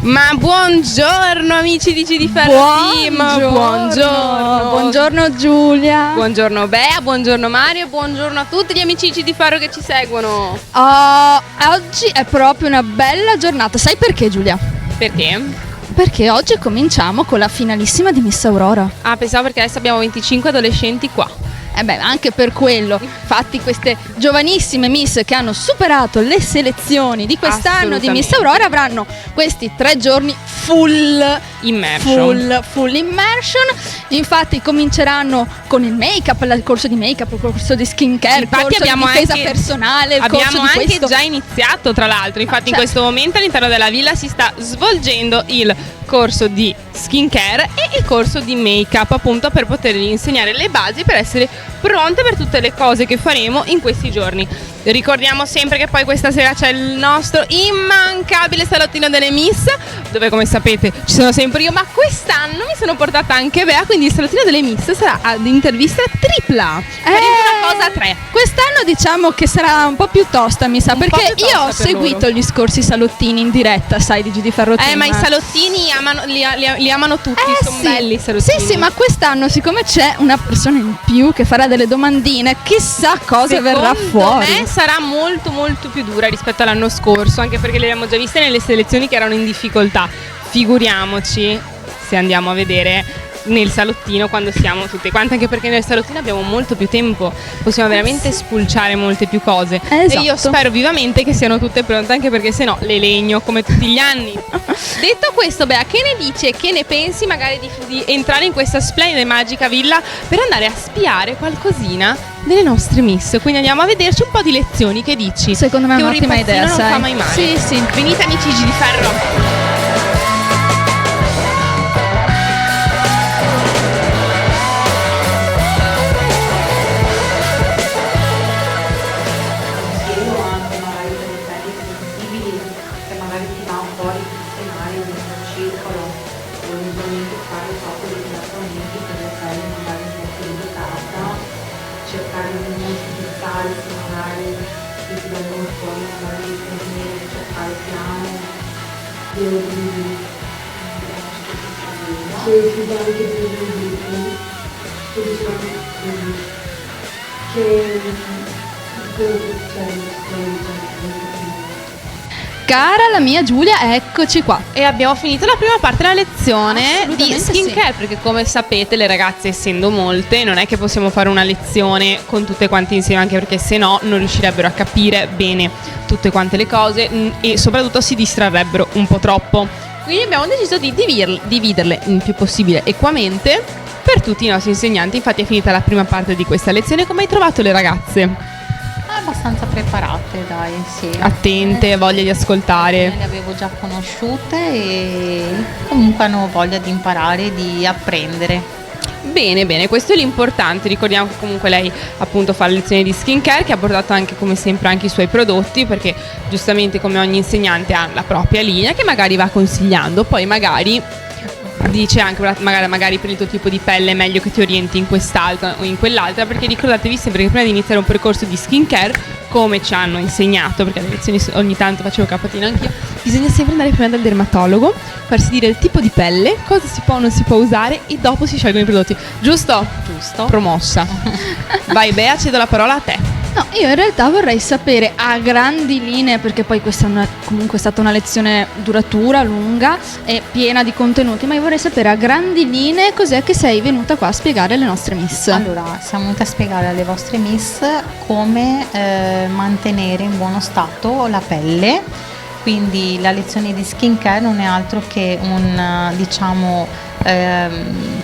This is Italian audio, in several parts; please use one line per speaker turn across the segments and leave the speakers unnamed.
Ma buongiorno amici di GD Ferro Team.
Buongiorno Giulia.
Buongiorno Bea, buongiorno Mario, buongiorno a tutti gli amici di GD Ferro che ci seguono.
Oggi è proprio una bella giornata. Sai perché, Giulia?
Perché?
Perché oggi cominciamo con la finalissima di Miss Aurora.
Ah, pensavo perché adesso abbiamo 25 adolescenti qua.
Anche per quello. Infatti queste giovanissime Miss che hanno superato le selezioni di quest'anno di Miss Aurora avranno questi 3 giorni full immersion. Infatti cominceranno con il make-up, il corso di make-up, il corso di skincare, il corso di difesa personale, il corso
abbiamo
di
anche
questo.
già iniziato, tra l'altro. Infatti in questo momento all'interno della villa si sta svolgendo il corso di skincare e il corso di make-up, appunto per potergli insegnare le basi per essere pronte per tutte le cose che faremo in questi giorni. Ricordiamo sempre che poi questa sera c'è il nostro immancabile salottino delle Miss, dove come sapete ci sono sempre io, ma quest'anno mi sono portata anche Bea, quindi il salottino delle Miss sarà ad intervista tripla. Faremo una cosa a 3.
Quest'anno diciamo che sarà un po' più tosta, mi sa, perché io ho seguito gli scorsi salottini in diretta, sai, di GD Ferro Team.
Ma i salottini li amano tutti, sono belli i salottini.
Sì, ma quest'anno, siccome c'è una persona in più che farà delle domandine, chissà cosa verrà fuori.
Secondo me sarà molto molto più dura rispetto all'anno scorso, anche perché le abbiamo già viste nelle selezioni che erano in difficoltà. Figuriamoci se andiamo a vedere nel salottino quando siamo tutte quante, anche perché nel salottino abbiamo molto più tempo, possiamo veramente spulciare molte più cose.
Esatto.
E io spero vivamente che siano tutte pronte, anche perché sennò le legno come tutti gli anni. Detto questo, Bea, che ne dice, che ne pensi magari di entrare in questa splendida e magica villa per andare a spiare qualcosina delle nostre Miss? Quindi andiamo a vederci un po' di lezioni, che dici?
Secondo me è un'ottima idea,
non
sai.
fa mai male.
Sì.
Venite amici di Ferro.
Cercare di non utilizzare, magari che ti vengono fuori, magari di cercare piano, che si dà anche più di che diciamo che quello che c'è
Cara la mia Giulia, eccoci qua.
E abbiamo finito la prima parte della lezione di skincare,
sì.
perché come sapete le ragazze, essendo molte, non è che possiamo fare una lezione con tutte quante insieme, anche perché se no non riuscirebbero a capire bene tutte quante le cose e soprattutto si distrarrebbero un po' troppo. Quindi abbiamo deciso di dividerle il più possibile equamente per tutti i nostri insegnanti. Infatti è finita la prima parte di questa lezione. Come hai trovato le ragazze?
Abbastanza preparate, dai, sì.
Attente, voglia di ascoltare.
Le avevo già conosciute e comunque hanno voglia di imparare, di apprendere.
Bene, questo è l'importante. Ricordiamo che comunque lei appunto fa le lezioni di skincare, che ha portato anche come sempre anche i suoi prodotti, perché giustamente come ogni insegnante ha la propria linea che magari va consigliando, poi magari dice anche magari per il tuo tipo di pelle è meglio che ti orienti in quest'altra o in quell'altra, perché ricordatevi sempre che prima di iniziare un percorso di skincare, come ci hanno insegnato, perché alle lezioni ogni tanto facevo capatino anch'io, bisogna sempre andare prima dal dermatologo, farsi dire il tipo di pelle, cosa si può o non si può usare, e dopo si scelgono i prodotti. Giusto? Promossa. Vai Bea, cedo la parola a te.
No, io in realtà vorrei sapere a grandi linee, perché poi questa è comunque stata una lezione duratura, lunga e piena di contenuti, ma io vorrei sapere a grandi linee cos'è che sei venuta qua a spiegare alle nostre Miss.
Allora, siamo venuti a spiegare alle vostre Miss come mantenere in buono stato la pelle. Quindi la lezione di skincare non è altro che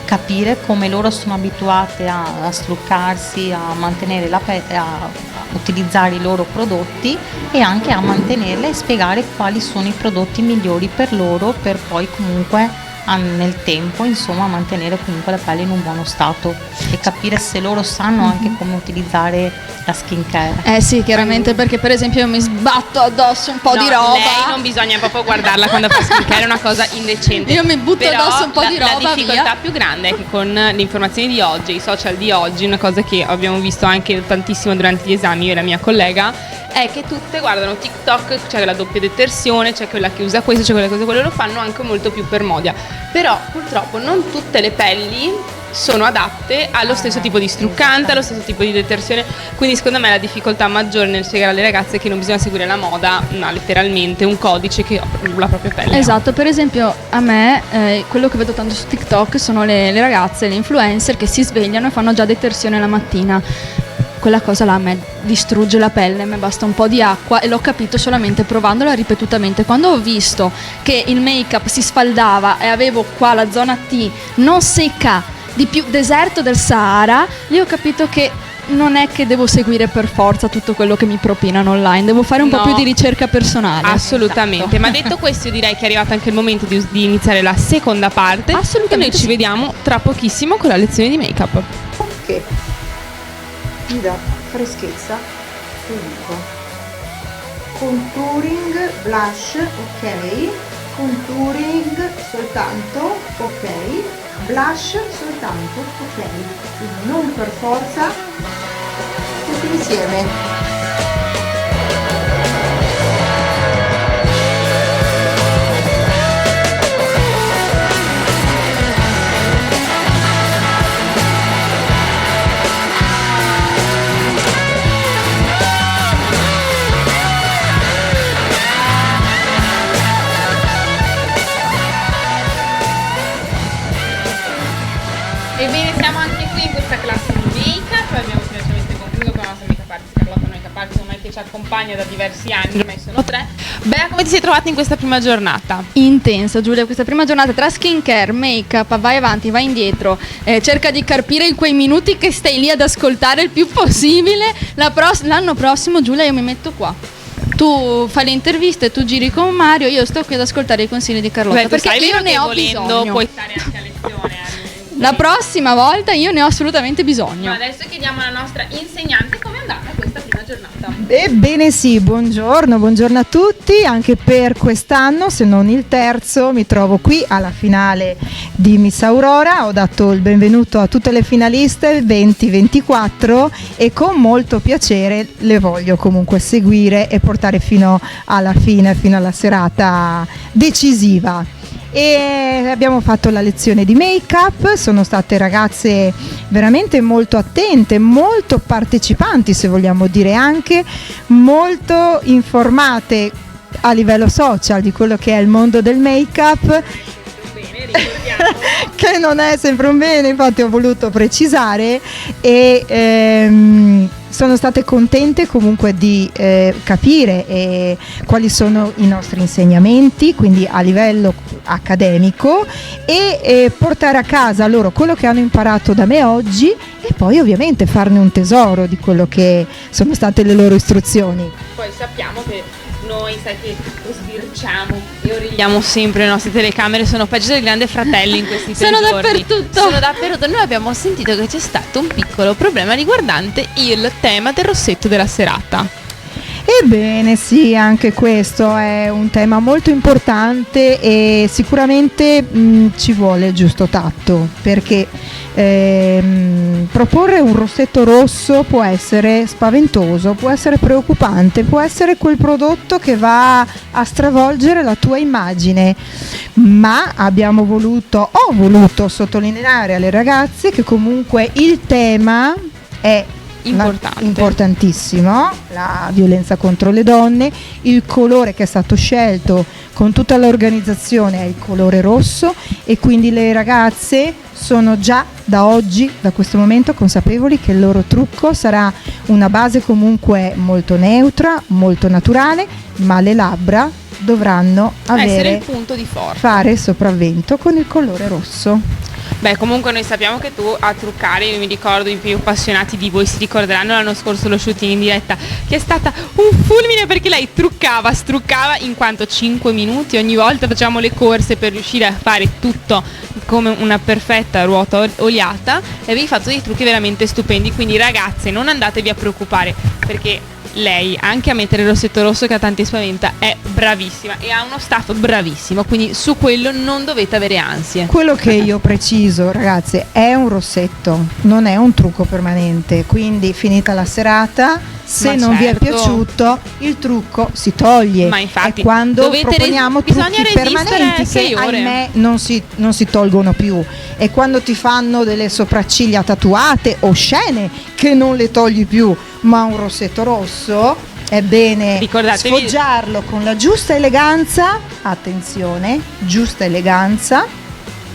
capire come loro sono abituate a struccarsi, a mantenere la pelle, a utilizzare i loro prodotti e anche a mantenerla, e spiegare quali sono i prodotti migliori per loro, per poi comunque nel tempo, insomma, mantenere comunque la pelle in un buono stato e capire se loro sanno anche come utilizzare la skincare.
Sì, chiaramente, perché per esempio io mi sbatto addosso un po' di roba.
Lei non bisogna proprio guardarla quando fa skincare, è una cosa indecente.
Io mi butto addosso un po' di roba.
La difficoltà più grande è che con le informazioni di oggi, i social di oggi, una cosa che abbiamo visto anche tantissimo durante gli esami, io e la mia collega, è che tutte guardano TikTok, c'è la doppia detersione, c'è quella che usa questo, c'è quella che usa quello, lo fanno anche molto più per moda. Però purtroppo non tutte le pelli sono adatte allo stesso tipo di struccante, allo stesso tipo di detersione, quindi secondo me la difficoltà maggiore nel spiegare alle ragazze è che non bisogna seguire la moda, ma letteralmente un codice che la propria pelle.
Esatto, per esempio a me quello che vedo tanto su TikTok sono le ragazze, le influencer che si svegliano e fanno già detersione la mattina. Quella cosa là a me distrugge la pelle, a me basta un po' di acqua e l'ho capito solamente provandola ripetutamente. Quando ho visto che il make-up si sfaldava e avevo qua la zona T non secca, di più deserto del Sahara, lì ho capito che non è che devo seguire per forza tutto quello che mi propinano online, devo fare un po' più di ricerca personale.
Assolutamente, ma detto questo io direi che è arrivato anche il momento di iniziare la seconda parte.
Assolutamente.
E noi ci vediamo tra pochissimo con la lezione di make-up.
Ok, mi dà freschezza, ti dico. Contouring, blush, ok. Contouring soltanto, ok. Blush soltanto, ok. Quindi non per forza, tutti insieme.
Ebbene, siamo anche qui in questa classe di make-up, abbiamo semplicemente concluso con la nostra make-up artist Carlotta Make-up ormai che ci accompagna da diversi anni, ormai sono 3. Bea, come ti sei trovata in questa prima giornata?
Intensa, Giulia, questa prima giornata tra skincare, make-up, vai avanti, vai indietro, cerca di carpire in quei minuti che stai lì ad ascoltare il più possibile. L'anno prossimo, Giulia, io mi metto qua. Tu fai le interviste, tu giri con Mario, io sto qui ad ascoltare i consigli di Carlotta.
Beh,
perché
sai,
io ne ho
volendo,
bisogno.
puoi stare anche a lezione.
La prossima volta io ne ho assolutamente bisogno.
Ma adesso chiediamo alla nostra insegnante come è andata questa prima giornata.
Ebbene sì, buongiorno a tutti, anche per quest'anno, se non il terzo, mi trovo qui alla finale di Miss Aurora, ho dato il benvenuto a tutte le finaliste 2024 e con molto piacere le voglio comunque seguire e portare fino alla fine, fino alla serata decisiva. E abbiamo fatto la lezione di make-up, sono state ragazze veramente molto attente, molto partecipanti, se vogliamo dire, anche molto informate a livello social di quello che è il mondo del make-up. Che non è sempre un bene, infatti ho voluto precisare e sono state contente comunque di capire quali sono i nostri insegnamenti, quindi a livello accademico, e portare a casa loro quello che hanno imparato da me oggi e poi ovviamente farne un tesoro di quello che sono state le loro istruzioni.
Poi sappiamo che noi, sai che sbirciamo e origliamo sempre, le nostre telecamere sono peggio del Grande Fratello in questi 3 giorni. Sono dappertutto. Noi abbiamo sentito che c'è stato un piccolo problema riguardante il tema del rossetto della serata.
Ebbene sì, anche questo è un tema molto importante e sicuramente ci vuole il giusto tatto, perché proporre un rossetto rosso può essere spaventoso, può essere preoccupante, può essere quel prodotto che va a stravolgere la tua immagine, ma ho voluto sottolineare alle ragazze che comunque il tema è importantissimo, la violenza contro le donne, il colore che è stato scelto con tutta l'organizzazione è il colore rosso e quindi le ragazze sono già da oggi, da questo momento, consapevoli che il loro trucco sarà una base comunque molto neutra, molto naturale, ma le labbra dovranno
essere il punto di forza,
fare sopravvento con il colore rosso.
Beh, comunque noi sappiamo che tu a truccare, io mi ricordo, i più appassionati di voi si ricorderanno l'anno scorso lo shooting in diretta, che è stata un fulmine perché lei struccava in quanto 5 minuti, ogni volta facciamo le corse per riuscire a fare tutto come una perfetta ruota oliata e avevi fatto dei trucchi veramente stupendi, quindi ragazze non andatevi a preoccupare perché lei, anche a mettere il rossetto rosso che a tanti spaventa, è bravissima e ha uno staff bravissimo, quindi su quello non dovete avere ansie.
Quello che io preciso, ragazze, è un rossetto, non è un trucco permanente, quindi finita la serata, se non vi è piaciuto, il trucco si toglie.
Ma infatti,
è quando proponiamo trucchi permanenti che ahimè non si tolgono più. E quando ti fanno delle sopracciglia tatuate o scene che non le togli più, ma un rossetto rosso è bene sfoggiarlo con la giusta eleganza, attenzione, giusta eleganza,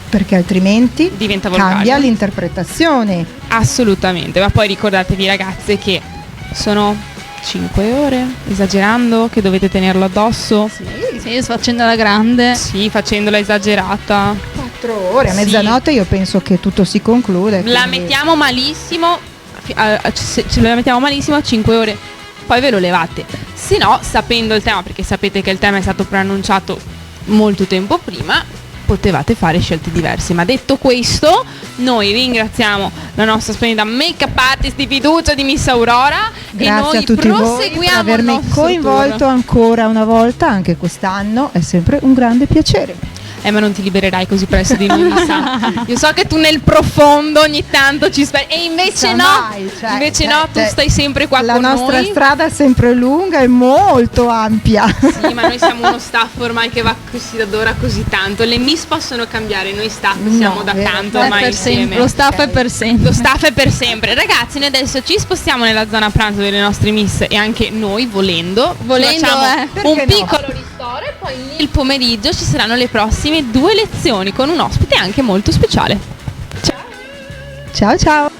perché altrimenti
diventa volgare,
cambia l'interpretazione.
Assolutamente, ma poi ricordatevi ragazze che sono 5 ore, esagerando, che dovete tenerlo addosso.
Sì, facendola grande.
Sì, facendola esagerata.
4 ore, a mezzanotte io penso che tutto si conclude.
La mettiamo malissimo, ce la mettiamo malissimo a 5 ore, poi ve lo levate. Se no, sapendo il tema, perché sapete che il tema è stato preannunciato molto tempo prima, potevate fare scelte diverse. Ma detto questo, noi ringraziamo la nostra splendida make-up artist di fiducia di Miss Aurora.
Grazie
e noi
a tutti voi per avermi coinvolto ancora una volta, anche quest'anno, è sempre un grande piacere.
Ma non ti libererai così presto di noi, Lisa. Io so che tu nel profondo ogni tanto ci speri. E invece tu stai sempre qua con noi.
La nostra strada è sempre lunga e molto ampia.
Sì, ma noi siamo uno staff ormai che va così d'ora così tanto. Le miss possono cambiare, noi staff siamo da tanto ormai insieme.
Lo staff è per sempre.
Lo staff è per sempre. Ragazzi, noi adesso ci spostiamo nella zona pranzo delle nostre miss e anche noi volendo facciamo un piccolo ristoro e poi nel pomeriggio ci saranno le prossime 2 lezioni con un ospite anche molto speciale.
Ciao ciao.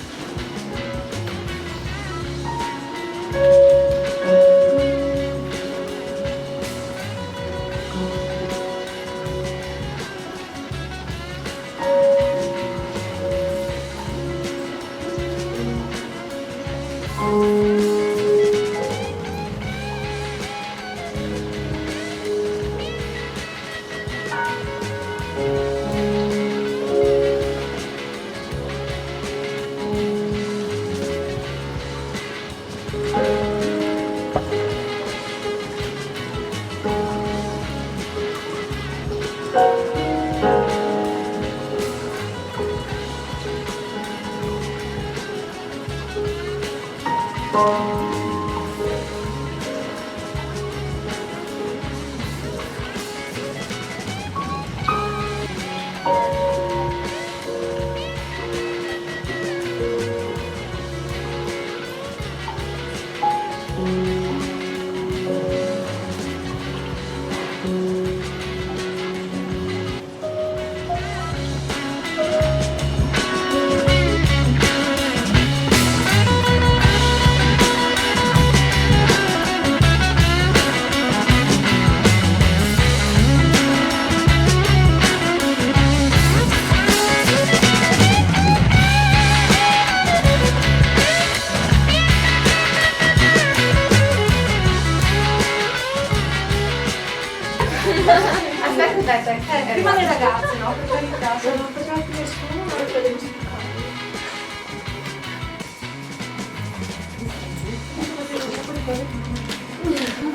Aspetta, prima le ragazze, no? Per carità, se non facciamo più nessuno, non le potevo spiegare.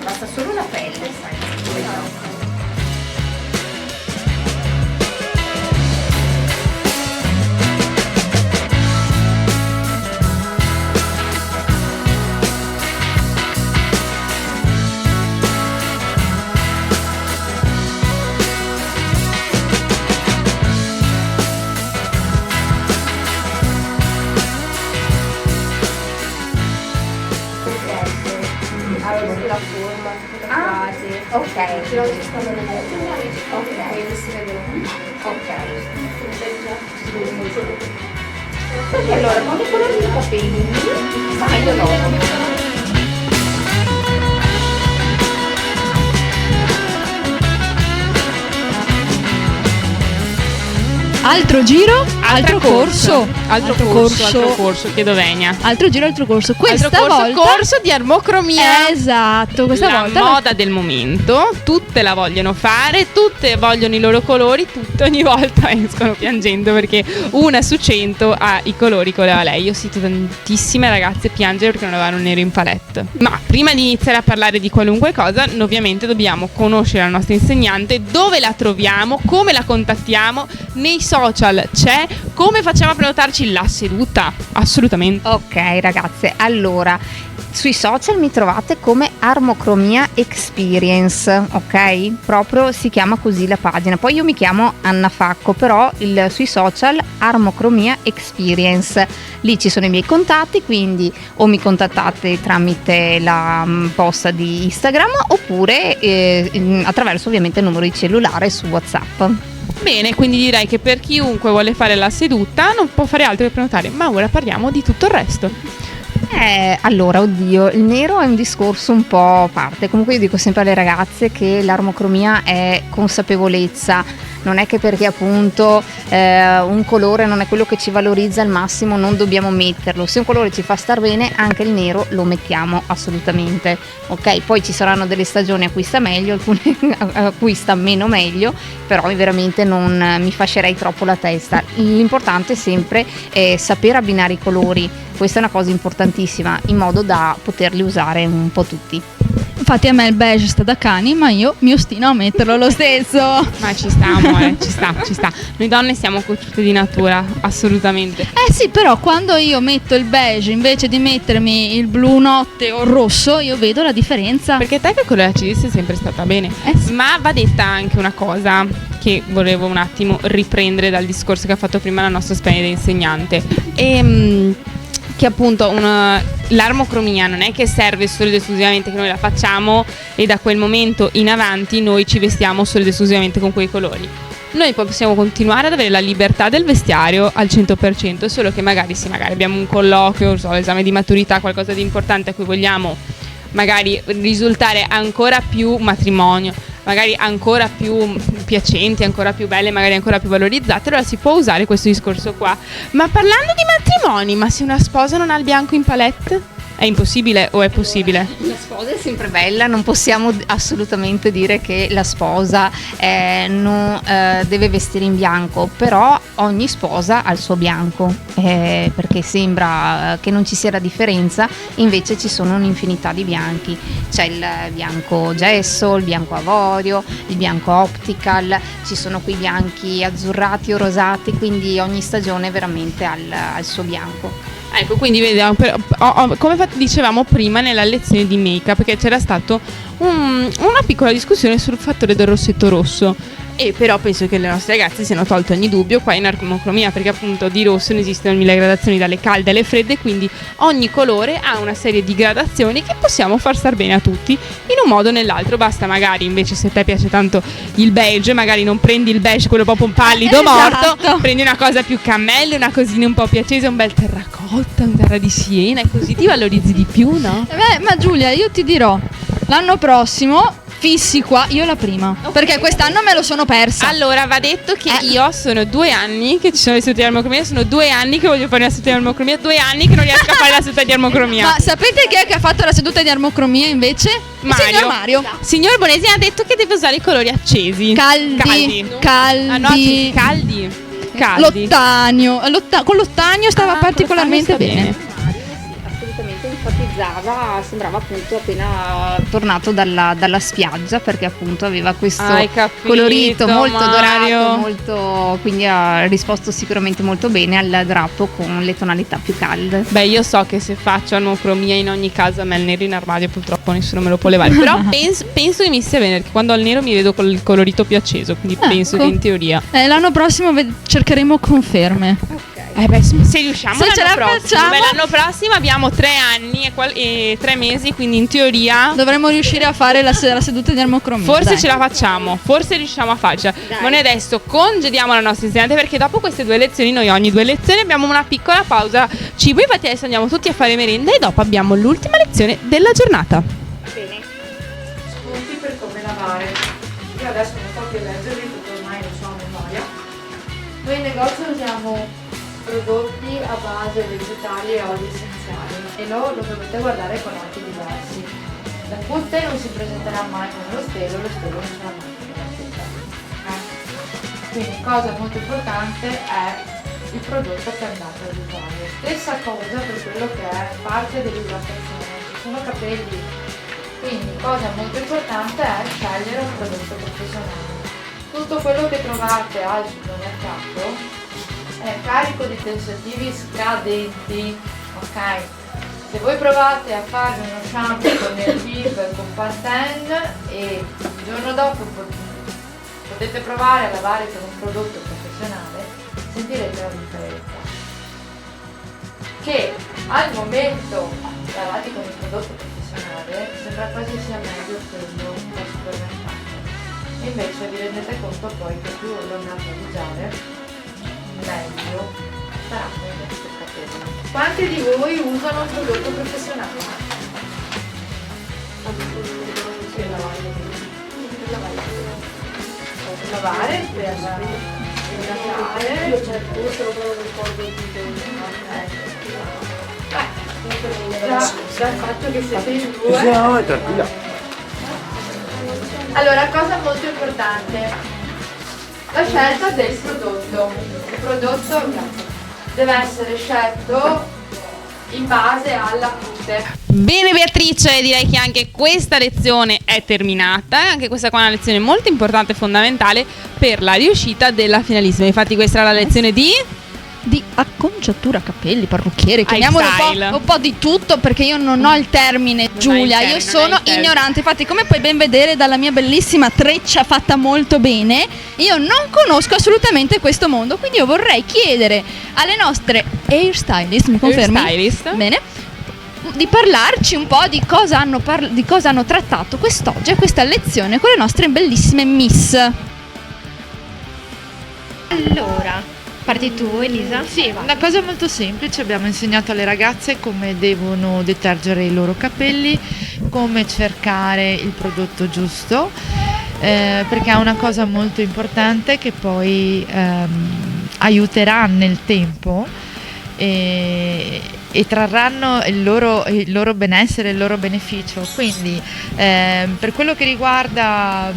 Basta solo la pelle, sai?
La forma, le frasi.
Ok.
Ci ci stanno le lettere.
Ok.
Quindi si vedono.
Ok. Perché allora, con i colori dei capelli, sta meglio dopo.
Altro giro, altro corso.
Altro corso, chiedo venia.
Altro giro, altro corso. Questa
altro
volta
corso di armocromia.
Esatto, questa
la
volta
moda del momento, tutte la vogliono fare, tutte vogliono i loro colori, tutte ogni volta escono piangendo perché 1 su 100 ha i colori che voleva lei. Io ho sentito tantissime ragazze piangere perché non avevano nero in palette. Ma prima di iniziare a parlare di qualunque cosa, ovviamente dobbiamo conoscere la nostra insegnante, dove la troviamo, come la contattiamo, nei social c'è, come facciamo a prenotarci la seduta? Assolutamente.
Ok ragazze, allora sui social mi trovate come Armocromia Experience, ok? Proprio si chiama così la pagina. Poi io mi chiamo Anna Facco, però sui social Armocromia Experience. Lì ci sono i miei contatti, quindi o mi contattate tramite la posta di Instagram oppure attraverso ovviamente il numero di cellulare su WhatsApp.
Bene, quindi direi che per chiunque vuole fare la seduta non può fare altro che prenotare, ma ora parliamo di tutto il resto.
Allora, oddio, il nero è un discorso un po' a parte. Comunque io dico sempre alle ragazze che l'armocromia è consapevolezza. Non è che perché appunto un colore non è quello che ci valorizza al massimo non dobbiamo metterlo. Se un colore ci fa star bene, anche il nero lo mettiamo assolutamente. Ok, poi ci saranno delle stagioni a cui sta meglio, alcune a cui sta meno meglio, però veramente non mi fascerei troppo la testa. L'importante è sempre saper abbinare i colori. Questa è una cosa importantissima, in modo da poterli usare un po' tutti.
Infatti a me il beige sta da cani, ma io mi ostino a metterlo lo stesso.
Ma ci sta, amore, ci sta. Noi donne siamo costruite di natura, assolutamente.
Sì, però quando io metto il beige invece di mettermi il blu notte o il rosso, io vedo la differenza.
Perché te che con la CDS sei sempre stata bene.
Sì.
Ma va detta anche una cosa che volevo un attimo riprendere dal discorso che ha fatto prima la nostra splendida insegnante. Che appunto l'armocromia non è che serve solo ed esclusivamente che noi la facciamo e da quel momento in avanti noi ci vestiamo solo ed esclusivamente con quei colori. Noi poi possiamo continuare ad avere la libertà del vestiario al 100%, solo che magari abbiamo un colloquio, l'esame di maturità, qualcosa di importante a cui vogliamo magari risultare ancora più matrimonio, magari ancora più piacenti, ancora più belle, magari ancora più valorizzate, allora si può usare questo discorso qua. Ma parlando di matrimoni, ma se una sposa non ha il bianco in palette? È impossibile o è possibile?
La sposa è sempre bella, non possiamo assolutamente dire che la sposa non deve vestire in bianco, però ogni sposa ha il suo bianco, perché sembra che non ci sia la differenza, invece ci sono un'infinità di bianchi. C'è il bianco gesso, il bianco avorio, il bianco optical, ci sono quei bianchi azzurrati o rosati, quindi ogni stagione veramente ha il suo bianco.
Ecco, quindi vediamo, come dicevamo prima nella lezione di make-up, perché c'era stato una piccola discussione sul fattore del rossetto rosso. E però penso che le nostre ragazze siano tolte ogni dubbio qua in armocromia, perché appunto di rosso ne esistono 1000 gradazioni, dalle calde alle fredde, quindi ogni colore ha una serie di gradazioni che possiamo far star bene a tutti in un modo o nell'altro. Basta magari, invece, se a te piace tanto il beige, magari non prendi il beige quello proprio pallido morto, prendi una cosa più cammello, una cosina un po' più accesa, un bel terracotta, un terra di siena, e così ti valorizzi di più, no?
Ma Giulia, io ti dirò, l'anno prossimo fissi qua io la prima, okay, perché quest'anno me lo sono persa.
Allora va detto che io sono 2 anni che ci sono le sedute di armocromia, sono 2 anni che voglio fare una seduta di armocromia, 2 anni che non riesco a fare la seduta di armocromia.
Ma sapete chi è che ha fatto la seduta di armocromia invece?
Mario.
Il signor Mario.
Signor Bonesi ha detto che deve usare i colori accesi,
caldi.
Ah, no, caldi.
L'ottanio, con l'ottanio stava particolarmente bene.
Assolutamente enfatizzava, sembrava appunto appena tornato dalla spiaggia, perché appunto aveva questo colorito molto dorato, molto, quindi ha risposto sicuramente molto bene al drappo con le tonalità più calde.
Beh, io so che se faccio armocromia in ogni caso a me il nero in armadio purtroppo nessuno me lo può levare, però penso che mi stia bene, perché quando ho il nero mi vedo col colorito più acceso, quindi penso che in teoria
l'anno prossimo cercheremo conferme.
Se riusciamo,
se ce la facciamo.
L'anno prossimo abbiamo 3 anni e 3 mesi, quindi in teoria
dovremmo riuscire a fare la seduta di armocromia.
Forse ce la facciamo, forse riusciamo a farcela. Ma noi adesso congediamo la nostra insegnante, perché dopo queste 2 lezioni, noi ogni 2 lezioni abbiamo una piccola pausa cibo, infatti adesso andiamo tutti a fare merenda e dopo abbiamo l'ultima lezione della giornata.
Bene.
Spunti per come lavare. Io adesso non sto più a leggerli perché ormai lo so a memoria. Noi in negozio usiamo prodotti a base vegetali e oli essenziali e lo dovete guardare con occhi diversi. La cute non si presenterà mai come lo stelo non ce l'ha mai come la cute. Quindi cosa molto importante è il prodotto che andate ad usare. Stessa cosa per quello che è parte dell'idratazione, ci sono capelli, quindi cosa molto importante è scegliere un prodotto professionale. Tutto quello che trovate al supermercato è carico di tensativi scadenti, ok? Se voi provate a fare uno shampoo con il Viv con Pantene e il giorno dopo potete provare a lavare con un prodotto professionale, sentirete la differenza. Che al momento lavati con un prodotto professionale sembra quasi sia meglio quello del supermercato. E invece vi rendete conto poi che più lo andate a usare, meglio sarà per i vostri capelli. Quanti di voi usano un prodotto professionale? Per lavare, per lavare. Io cerco, se lo provo un po' di già il fatto che siete in due. Allora, cosa molto importante, la scelta del prodotto. Il prodotto deve essere scelto in base alla cute.
Bene Beatrice, direi che anche questa lezione è terminata, anche questa qua è una lezione molto importante e fondamentale per la riuscita della finalissima. Infatti questa era la lezione di
acconciatura capelli, parrucchiere, chiamiamolo un po' di tutto, perché io non ho il termine, Giulia, io sono ignorante. Infatti, come puoi ben vedere dalla mia bellissima treccia fatta molto bene, io non conosco assolutamente questo mondo, quindi io vorrei chiedere alle nostre hairstylist, mi confermi?
Hairstylist.
Bene, di parlarci un po' di cosa hanno trattato quest'oggi a questa lezione con le nostre bellissime miss.
Allora, parti tu, Elisa?
Sì, una cosa molto semplice, abbiamo insegnato alle ragazze come devono detergere i loro capelli, come cercare il prodotto giusto, perché è una cosa molto importante che poi aiuterà nel tempo e trarranno il loro benessere, il loro beneficio. Quindi per quello che riguarda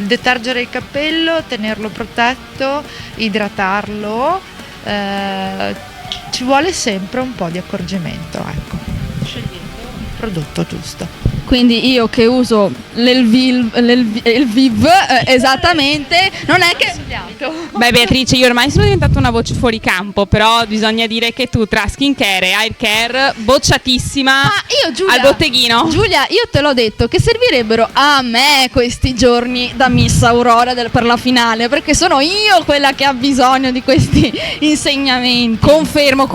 detergere il capello, tenerlo protetto, idratarlo, ci vuole sempre un po' di accorgimento, ecco, scegliendo il prodotto giusto.
Quindi io che uso l'Elviv esattamente, non è che...
Beh Beatrice, io ormai sono diventata una voce fuori campo, però bisogna dire che tu tra skincare e hair care bocciatissima al botteghino.
Giulia, io te l'ho detto che servirebbero a me questi giorni da Miss Aurora per la finale, perché sono io quella che ha bisogno di questi insegnamenti.
Confermo,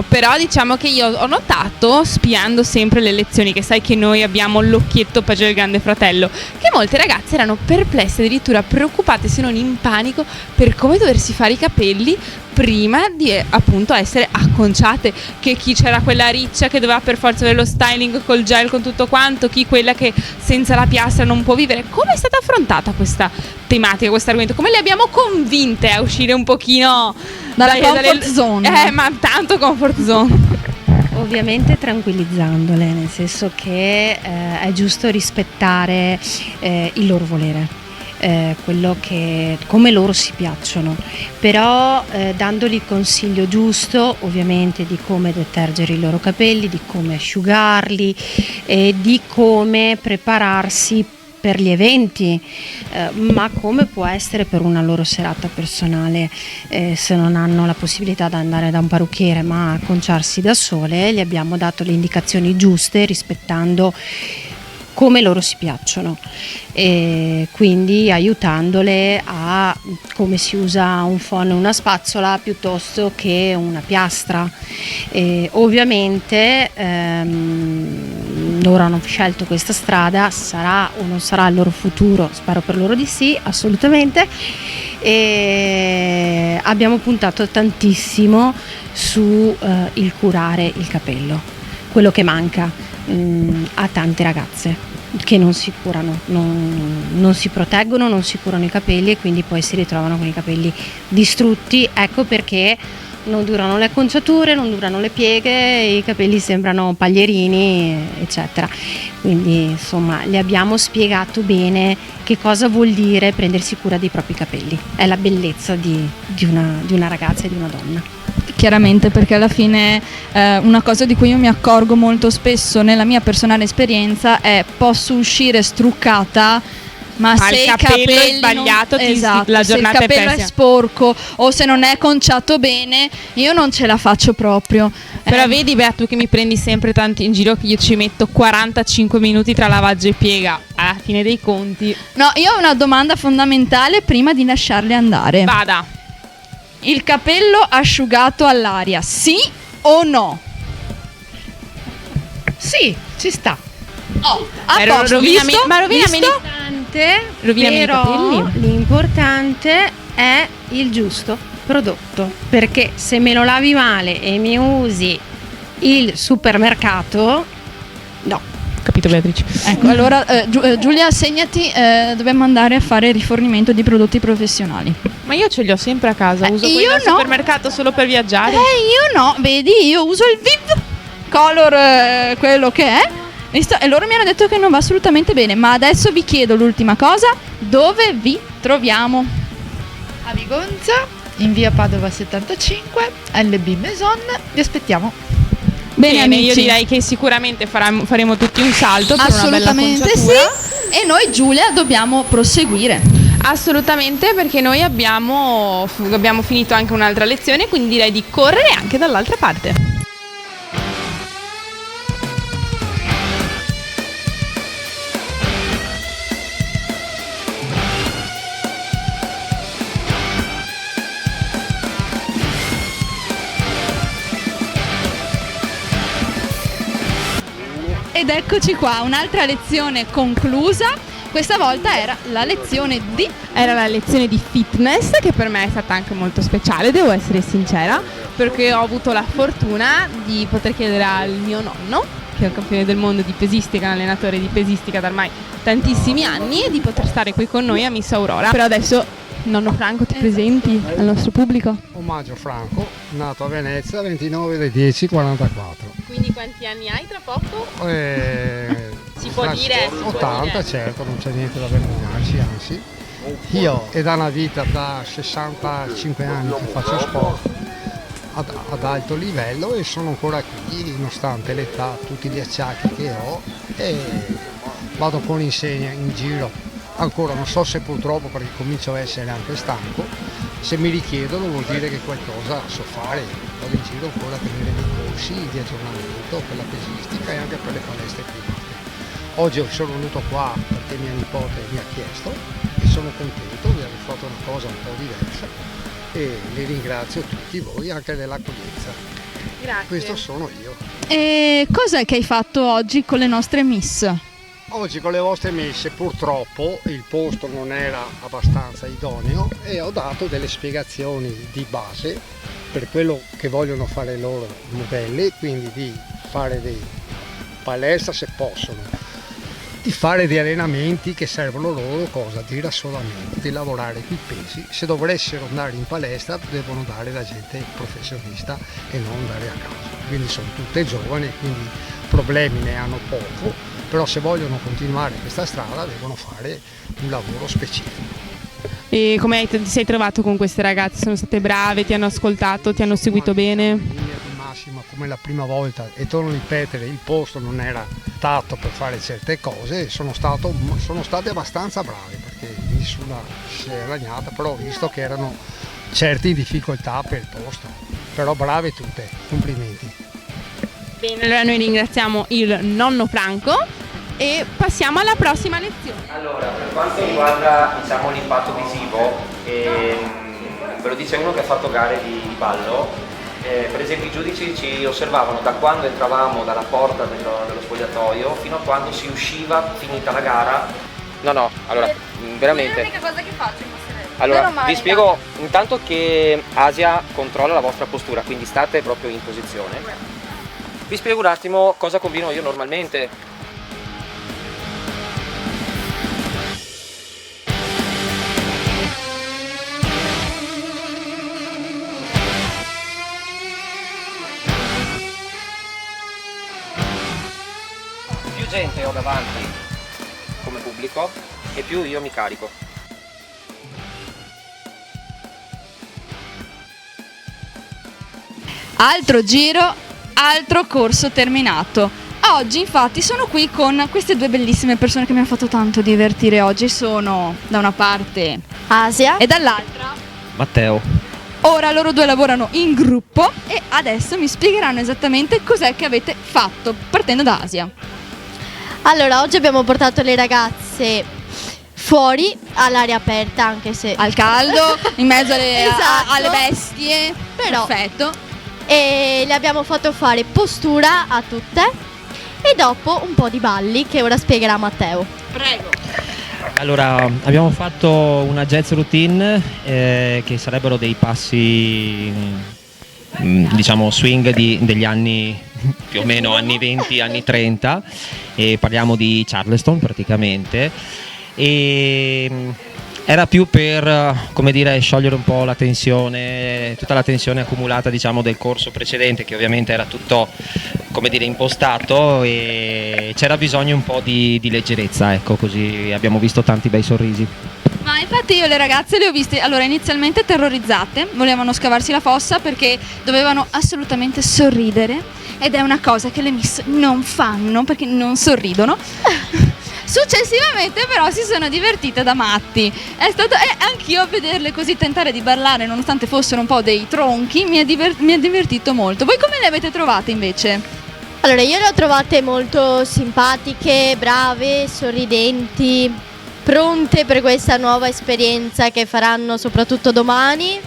però diciamo che io ho notato, spiando sempre le lezioni, che sai che noi abbiamo l'occhietto peggio del Grande Fratello, che molte ragazze erano perplesse, addirittura preoccupate, se non in panico, per come doversi fare i capelli prima di appunto essere acconciate, che chi c'era quella riccia che doveva per forza avere lo styling col gel con tutto quanto, chi quella che senza la piastra non può vivere. Come è stata affrontata questa tematica, questo argomento? Come le abbiamo convinte a uscire un pochino
dalla comfort zone?
Ma tanto comfort zone.
Ovviamente tranquillizzandole, nel senso che è giusto rispettare il loro volere, quello che come loro si piacciono, però dandogli il consiglio giusto, ovviamente, di come detergere i loro capelli, di come asciugarli e di come prepararsi per gli eventi, ma come può essere per una loro serata personale, se non hanno la possibilità di andare da un parrucchiere ma acconciarsi da sole. Gli abbiamo dato le indicazioni giuste rispettando come loro si piacciono, e quindi aiutandole a come si usa un phon e una spazzola piuttosto che una piastra. Ovviamente loro hanno scelto questa strada, sarà o non sarà il loro futuro, spero per loro di sì, assolutamente, e abbiamo puntato tantissimo su il curare il capello, quello che manca a tante ragazze. che non si curano, non si proteggono, non si curano i capelli e quindi poi si ritrovano con i capelli distrutti. Ecco perché non durano le acconciature, non durano le pieghe, i capelli sembrano paglierini, eccetera. Quindi insomma le abbiamo spiegato bene che cosa vuol dire prendersi cura dei propri capelli. È la bellezza di una ragazza e di una donna.
Chiaramente, perché alla fine una cosa di cui io mi accorgo molto spesso nella mia personale esperienza è: posso uscire struccata, ma se
il
i
capello
capelli
è sbagliato,
esatto,
la
se il
giornata è
capello è
pessima.
sporco o se non è conciato bene, io non ce la faccio proprio.
Però vedi, Bea, tu che mi prendi sempre tanto in giro, che io ci metto 45 minuti tra lavaggio e piega. Alla fine dei conti,
No, io ho una domanda fondamentale prima di lasciarle andare.
vada.
Il capello asciugato all'aria, sì o no?
Sì, ci sta.
Oh, a
Però
posto,
rovinami-
visto?
ma rovinami-
Visto?
Rovinami i
Però
capelli.
l'importante è il giusto prodotto, perché se me lo lavi male e mi usi il supermercato, no.
Capito, Beatrice?
Ecco, allora Giulia, segnati, dobbiamo andare a fare rifornimento di prodotti professionali.
Ma io ce li ho sempre a casa, uso quelli
io
al
no.
supermercato solo per viaggiare.
Io no, vedi, io uso il Viv Color, quello che è. Visto? E loro mi hanno detto che non va assolutamente bene. Ma adesso vi chiedo l'ultima cosa: dove vi troviamo?
A Vigonza, in via Padova 75, LB Maison, vi aspettiamo.
Bene, amici,
io direi che sicuramente faremo tutti un salto per una bella
assolutamente sì.
conciatura.
E noi, Giulia, dobbiamo proseguire.
Assolutamente, perché noi abbiamo finito anche un'altra lezione, quindi direi di correre anche dall'altra parte.
Ed eccoci qua, un'altra lezione conclusa. Questa volta era la lezione di...
Era la lezione di fitness, che per me è stata anche molto speciale, devo essere sincera, perché ho avuto la fortuna di poter chiedere al mio nonno, che è un campione del mondo di pesistica, un allenatore di pesistica da ormai tantissimi anni, di poter stare qui con noi a Miss Aurora. Però adesso, nonno Franco, ti presenti al nostro pubblico?
Omaggio Franco, nato a Venezia 29/10/44.
Quindi quanti anni hai tra poco? Si può
tra-
dire, si può
80,
dire.
certo, non c'è niente da vergognarsi, anzi. Io è da una vita, da 65 anni che faccio sport ad alto livello e sono ancora qui, nonostante l'età, tutti gli acciacchi che ho, e vado con l'insegna in giro. Ancora non so se purtroppo, perché comincio a essere anche stanco, se mi richiedono vuol dire che qualcosa so fare. Vado in giro ancora a tenere dei corsi di aggiornamento per la pesistica e anche per le palestre private. Oggi sono venuto qua perché mia nipote mi ha chiesto e sono contento di aver fatto una cosa un po' diversa e li ringrazio tutti voi anche dell'accoglienza.
Grazie.
Questo sono io.
E cos'è che hai fatto oggi con le nostre miss?
Oggi con le vostre messe purtroppo il posto non era abbastanza idoneo e ho dato delle spiegazioni di base per quello che vogliono fare loro modelli, quindi di fare dei palestra se possono, di fare dei allenamenti che servono loro cosa? Di rassolamento, di lavorare coi pesi. Se dovessero andare in palestra devono dare da gente professionista e non andare a caso. Quindi sono tutte giovani, quindi problemi ne hanno poco, però se vogliono continuare questa strada devono fare un lavoro specifico.
E come ti sei trovato con queste ragazze? Sono state brave, ti hanno ascoltato, ti hanno seguito bene?
In linea di massima come la prima volta, e torno a ripetere, il posto non era adatto per fare certe cose, sono state abbastanza brave perché nessuna si è lagnata, però ho visto che erano certi in difficoltà per il posto, però brave tutte, complimenti.
Bene, allora noi ringraziamo il nonno Franco e passiamo alla prossima lezione.
Allora, per quanto riguarda l'impatto visivo, ve lo dice uno che ha fatto gare di ballo, per esempio i giudici ci osservavano da quando entravamo dalla porta dello spogliatoio fino a quando si usciva finita la gara. No, allora, veramente.
È l'unica cosa che faccio in queste lezioni.
Allora, vi spiego intanto che Asia controlla la vostra postura, quindi state proprio in posizione. Vi spiego un attimo cosa combino io normalmente. davanti come pubblico e più io mi carico.
Altro giro, altro corso terminato. Oggi infatti sono qui con queste due bellissime persone che mi hanno fatto tanto divertire oggi. Sono da una parte
Asia
e dall'altra
Matteo.
Ora loro due lavorano in gruppo e adesso mi spiegheranno esattamente cos'è che avete fatto, partendo da Asia.
Allora, oggi abbiamo portato le ragazze fuori all'aria aperta, anche se
al caldo, in mezzo
esatto.
alle bestie.
Però,
perfetto.
E le abbiamo fatto fare postura a tutte e dopo un po' di balli che ora spiegherà Matteo.
Prego.
Allora, abbiamo fatto una jazz routine che sarebbero dei passi, diciamo, swing degli anni più o meno anni 20, anni 30, e parliamo di Charleston praticamente. E era più per, come dire, sciogliere un po' la tensione, tutta la tensione accumulata, diciamo, del corso precedente, che ovviamente era tutto, come dire, impostato, e c'era bisogno un po' di leggerezza, ecco, così abbiamo visto tanti bei sorrisi.
Ma infatti io le ragazze le ho viste allora inizialmente terrorizzate, volevano scavarsi la fossa perché dovevano assolutamente sorridere, ed è una cosa che le miss non fanno perché non sorridono. Successivamente però si sono divertite da matti. È stato, e anch'io a vederle così tentare di ballare nonostante fossero un po' dei tronchi mi ha divertito molto. Voi come le avete trovate invece?
Allora, io le ho trovate molto simpatiche, brave, sorridenti, pronte per questa nuova esperienza che faranno soprattutto domani,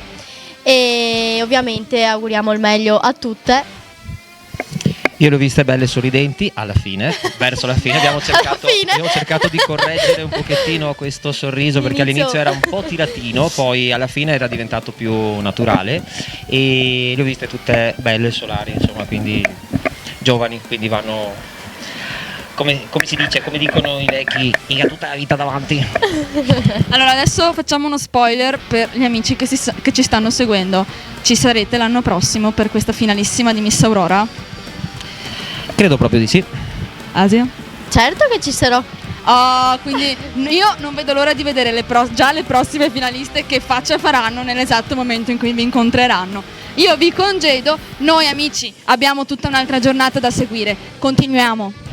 e ovviamente auguriamo il meglio a tutte.
Io le ho viste belle sorridenti alla fine, verso la fine abbiamo cercato di correggere un pochettino questo sorriso, perché all'inizio era un po' tiratino, poi alla fine era diventato più naturale, e le ho viste tutte belle, solari, insomma, quindi giovani, quindi vanno, come si dice, come dicono i vecchi, ha tutta la vita davanti.
Allora adesso facciamo uno spoiler per gli amici che ci stanno seguendo. Ci sarete l'anno prossimo per questa finalissima di Miss Aurora?
Credo proprio di sì.
Asia?
Certo che ci sarò.
Oh, quindi io non vedo l'ora di vedere già le prossime finaliste che faccia faranno nell'esatto momento in cui vi incontreranno. Io vi congedo, noi amici abbiamo tutta un'altra giornata da seguire. Continuiamo.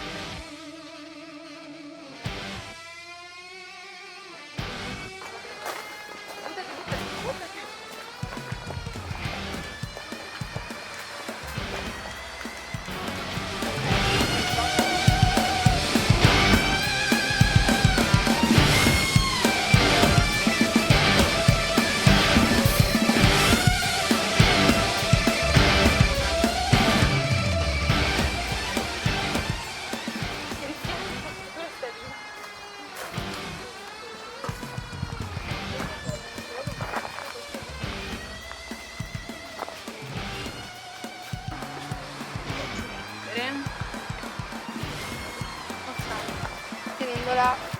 Tenendola.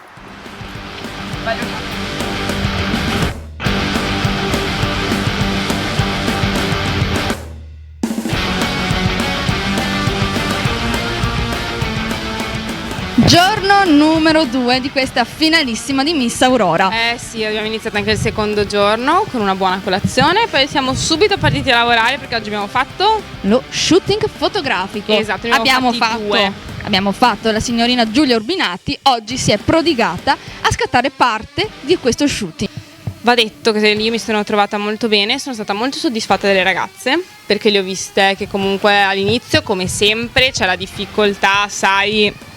Giorno numero 2 di questa finalissima di Miss Aurora.
Sì, abbiamo iniziato anche il secondo giorno con una buona colazione, poi siamo subito partiti a lavorare perché oggi abbiamo fatto
lo shooting fotografico.
Esatto, abbiamo
fatto, la signorina Giulia Urbinati oggi si è prodigata a scattare parte di questo shooting.
Va detto che io mi sono trovata molto bene, sono stata molto soddisfatta delle ragazze perché le ho viste che comunque all'inizio, come sempre, c'è la difficoltà, sai,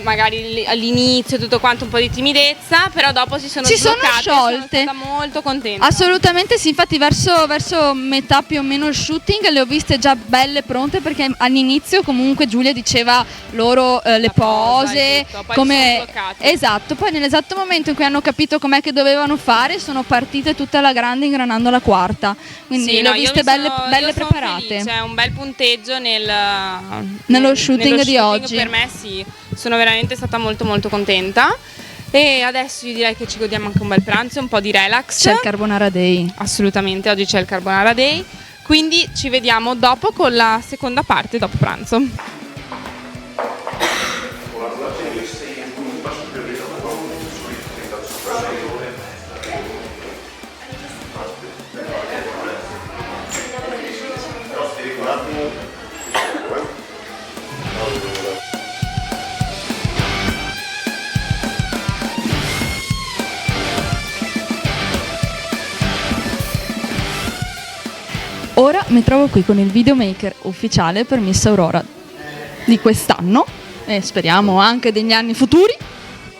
magari all'inizio tutto quanto un po' di timidezza, però dopo si sono sbloccate,
sciolte.
sono stata molto contenta.
Assolutamente sì, infatti verso metà più o meno il shooting le ho viste già belle pronte, perché all'inizio comunque Giulia diceva loro le pose, come esatto, poi nell'esatto momento in cui hanno capito com'è che dovevano fare sono partite tutte alla grande ingranando la quarta, quindi
sì,
le ho viste belle preparate.
C'è un bel punteggio
nello shooting di oggi.
Per me sì, sono veramente stata molto molto contenta. E adesso io direi che ci godiamo anche un bel pranzo, un po' di relax.
C'è il Carbonara Day.
Assolutamente, oggi c'è il Carbonara Day. Quindi ci vediamo dopo con la seconda parte, dopo pranzo.
Ora mi trovo qui con il videomaker ufficiale per Miss Aurora di quest'anno e speriamo anche degli anni futuri,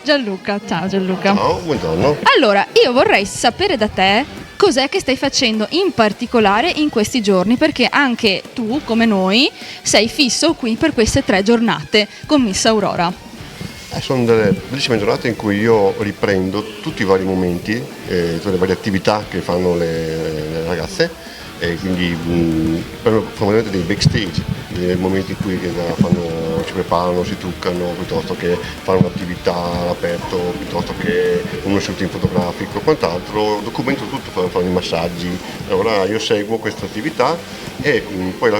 Gianluca. Ciao Gianluca.
Ciao, buongiorno.
Allora, io vorrei sapere da te cos'è che stai facendo in particolare in questi giorni, perché anche tu, come noi, sei fisso qui per queste 3 giornate con Miss Aurora.
Sono delle bellissime giornate in cui io riprendo tutti i vari momenti, tutte le varie attività che fanno le ragazze, e quindi fondamentalmente dei backstage, dei momenti in cui si preparano, si truccano, piuttosto che fare un'attività all'aperto, piuttosto che uno shooting fotografico, quant'altro, documento tutto, fanno i massaggi. Allora io seguo questa attività e poi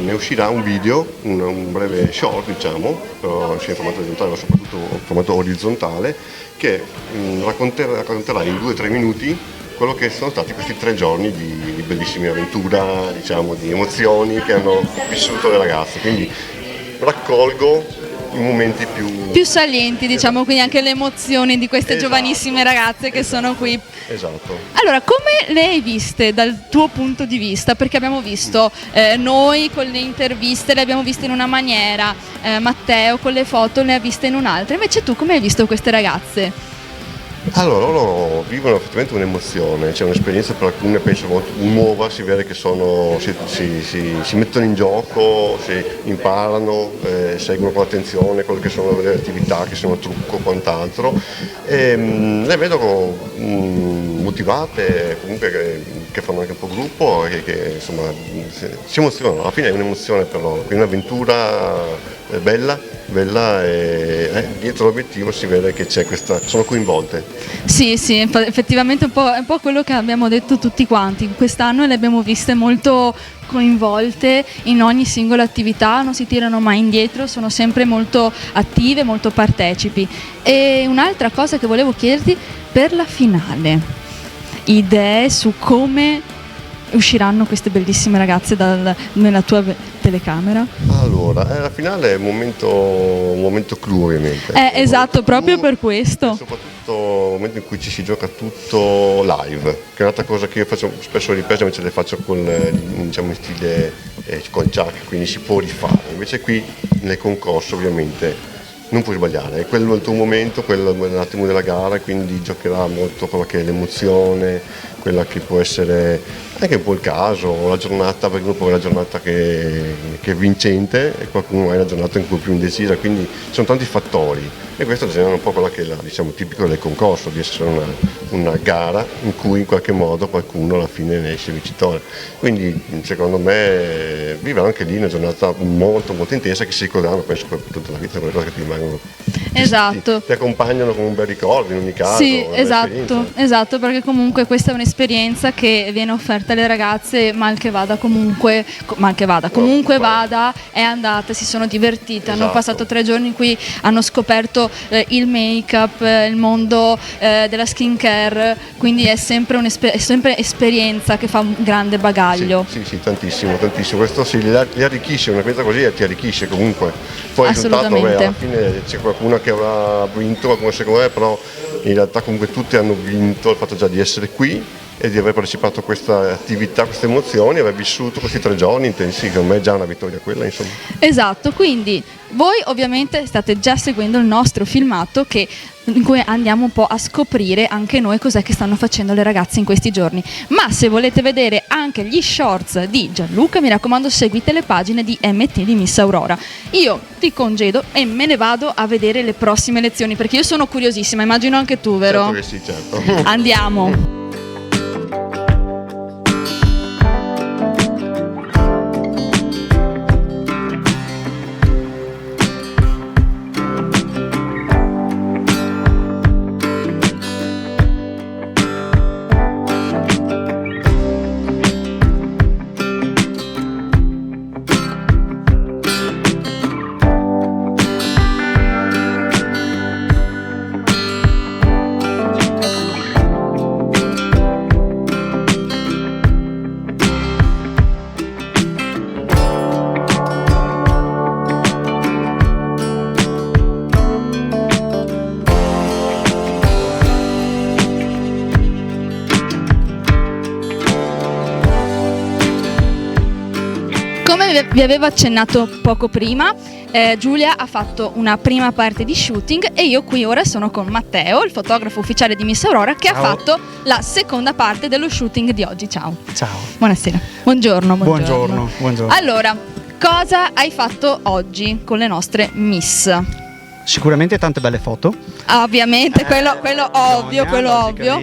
ne uscirà un video, un breve short, diciamo, però sia in formato orizzontale ma soprattutto in formato orizzontale, che racconterà in 2-3 minuti quello che sono stati questi 3 giorni di bellissima avventura, diciamo, di emozioni che hanno vissuto le ragazze. Quindi raccolgo i momenti più
salienti, diciamo, quindi anche le emozioni di queste giovanissime ragazze che sono qui.
Esatto.
Allora, come le hai viste dal tuo punto di vista? Perché abbiamo visto noi con le interviste le abbiamo viste in una maniera, Matteo con le foto le ha viste in un'altra, invece tu come hai visto queste ragazze?
Allora, loro vivono effettivamente un'emozione, c'è un'esperienza per alcune penso molto nuova, si vede che si mettono in gioco, si imparano, seguono con attenzione quelle che sono le attività, che sono trucco, quant'altro, e le vedo motivate, comunque che fanno anche un po' gruppo e che insomma si emozionano, alla fine è un'emozione per loro, quindi un'avventura bella e dietro l'obiettivo si vede che c'è sono coinvolte.
Sì, effettivamente è un po' quello che abbiamo detto tutti quanti. Quest'anno le abbiamo viste molto coinvolte in ogni singola attività, non si tirano mai indietro, sono sempre molto attive, molto partecipi. E un'altra cosa che volevo chiederti per la finale, idee su come usciranno queste bellissime ragazze nella tua telecamera?
Allora, la finale è un momento clou, ovviamente.
Esatto, proprio per questo.
Soprattutto il momento in cui ci si gioca tutto live, che è un'altra cosa che io faccio spesso riprese, invece le faccio diciamo in stile con Chuck, quindi si può rifare. Invece qui nel concorso ovviamente non puoi sbagliare, è quello il tuo momento, quello è l'attimo della gara, quindi giocherà molto quella che è l'emozione, quella che può essere anche un po' il caso, la giornata, perché uno poi è la giornata che è vincente e qualcuno è la giornata in cui è più indecisa, quindi ci sono tanti fattori e questo genera un po' quella che è diciamo tipico del concorso, di essere una gara in cui in qualche modo qualcuno alla fine ne esce vincitore. Quindi secondo me vive anche lì una giornata molto molto intensa che si ricorderanno penso per tutta la vita, quelle cose che ti rimangono.
Esatto.
Ti accompagnano come un bel ricordo in ogni caso.
Sì, esatto, perché comunque questa è un'esperienza che viene offerta alle ragazze, mal che vada, è andata, si sono divertite, hanno passato 3 giorni in cui hanno scoperto il make-up, il mondo della skincare, quindi è sempre esperienza che fa un grande bagaglio.
Sì, tantissimo, questo li arricchisce, una cosa così ti arricchisce comunque. Poi il risultato, alla fine c'è qualcuno che avrà vinto, qualcuno secondo me, però in realtà comunque tutti hanno vinto il fatto già di essere qui e di aver partecipato a questa attività, queste emozioni, aver vissuto questi 3 giorni intensi, secondo me è già una vittoria quella, insomma.
Esatto, quindi voi ovviamente state già seguendo il nostro filmato in cui andiamo un po' a scoprire anche noi cos'è che stanno facendo le ragazze in questi giorni. Ma se volete vedere anche gli shorts di Gianluca, mi raccomando seguite le pagine di MT di Miss Aurora. Io ti congedo e me ne vado a vedere le prossime lezioni perché io sono curiosissima, immagino anche tu, vero?
Certo che sì, certo.
Andiamo. come vi avevo accennato poco prima, Giulia ha fatto una prima parte di shooting e io qui ora sono con Matteo, il fotografo ufficiale di Miss Aurora, che ha fatto la seconda parte dello shooting di oggi. Ciao.
Ciao.
Buonasera. Buongiorno.
Buongiorno.
Allora, cosa hai fatto oggi con le nostre Miss?
Sicuramente tante belle foto.
Ovviamente, quello ovvio.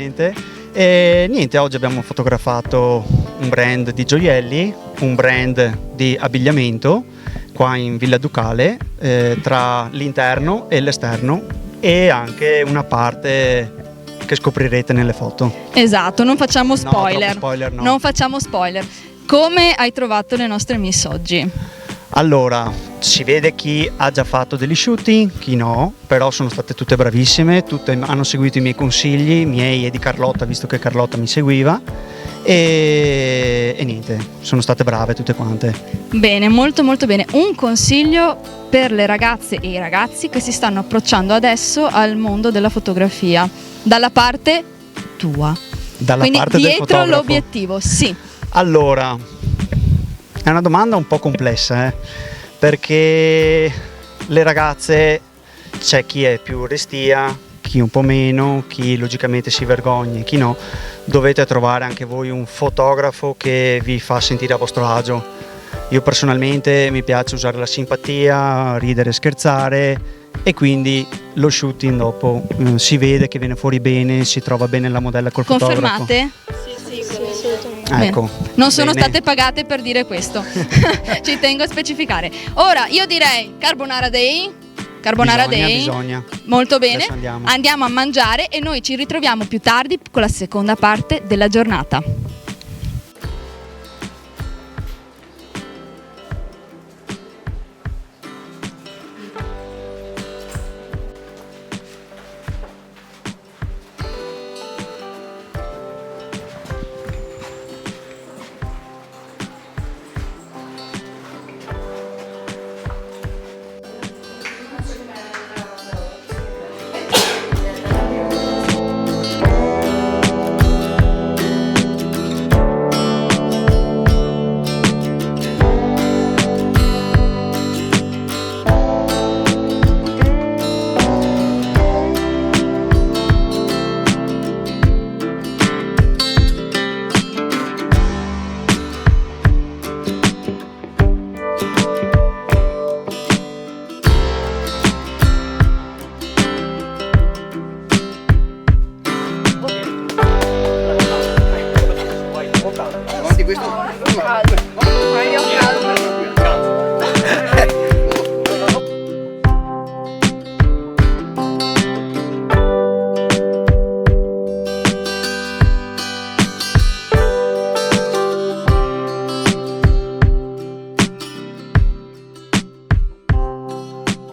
E niente, oggi abbiamo fotografato un brand di gioielli, un brand di abbigliamento qua in Villa Ducale, tra l'interno e l'esterno, e anche una parte che scoprirete nelle foto.
Esatto, non facciamo spoiler.
No.
Non facciamo spoiler. Come hai trovato le nostre Miss oggi?
Allora, si vede chi ha già fatto degli shooting, chi no, però sono state tutte bravissime, tutte hanno seguito i miei consigli, miei e di Carlotta, visto che Carlotta mi seguiva, e niente, sono state brave tutte quante.
Bene, molto molto bene. Un consiglio per le ragazze e i ragazzi che si stanno approcciando adesso al mondo della fotografia, dalla parte tua.
Quindi parte
dietro
del fotografo.
l'obiettivo, sì.
Allora, è una domanda un po' complessa, perché le ragazze, c'è chi è più restia, chi un po' meno, chi logicamente si vergogna, chi no. Dovete trovare anche voi un fotografo che vi fa sentire a vostro agio. Io personalmente mi piace usare la simpatia, ridere, scherzare, e quindi lo shooting dopo si vede che viene fuori bene, si trova bene la modella col fotografo.
Confermate?
Sì, assolutamente.
Ecco,
non sono
bene.
state pagate per dire questo. Ci tengo a specificare. Ora io direi Carbonara Day.
Bisogna.
Molto bene.
Andiamo
a mangiare e noi ci ritroviamo più tardi con la seconda parte della giornata.